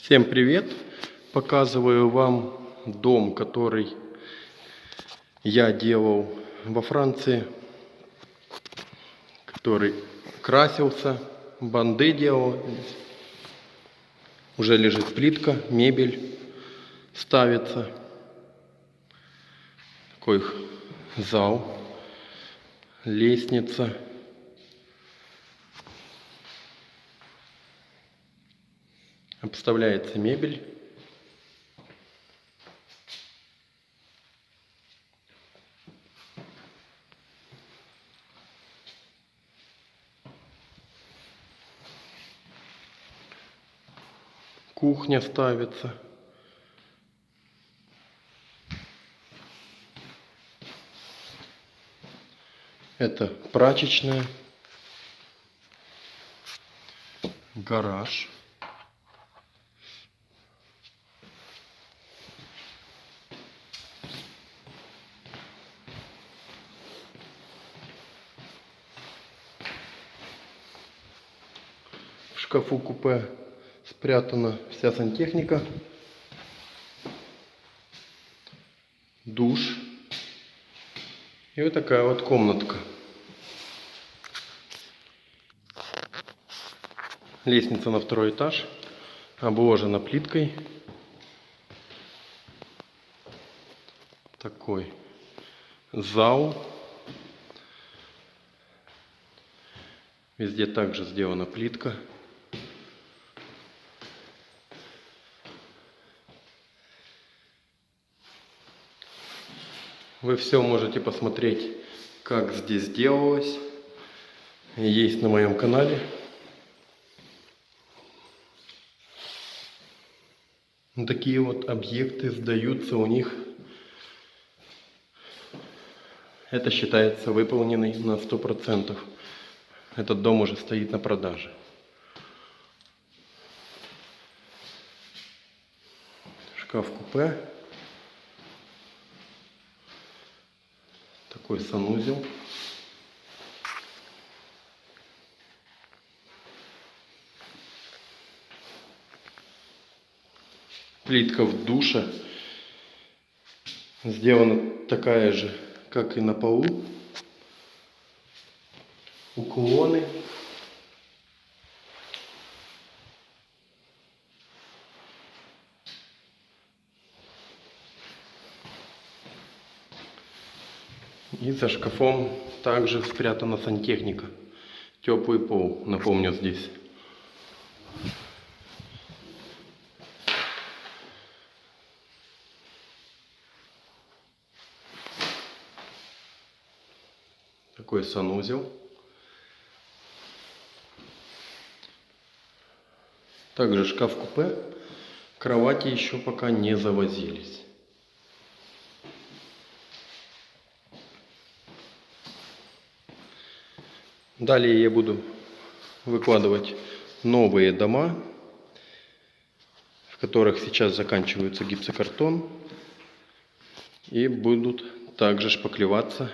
Всем привет! Показываю вам дом, который я делал во Франции, который красился, банды делал. Уже лежит плитка, мебель ставится. Такой зал, лестница. Обставляется мебель. Кухня ставится. Это прачечная. Гараж. В шкафу купе спрятана вся сантехника. Душ. И вот такая вот комнатка. Лестница на второй этаж. Обложена плиткой. Такой зал. Везде также сделана плитка. Вы все можете посмотреть, как здесь делалось. Есть на моем канале. Такие вот объекты сдаются у них. Это считается выполненный на 100%. Этот дом уже стоит на продаже. Шкаф-купе. Такой санузел. Плитка в душе сделана такая же, как и на полу. Уклоны. И за шкафом также спрятана сантехника. Теплый пол, напомню, здесь. Такой санузел. Также шкаф-купе. Кровати еще пока не завозились. Далее я буду выкладывать новые дома, в которых сейчас заканчивается гипсокартон, и будут также шпаклеваться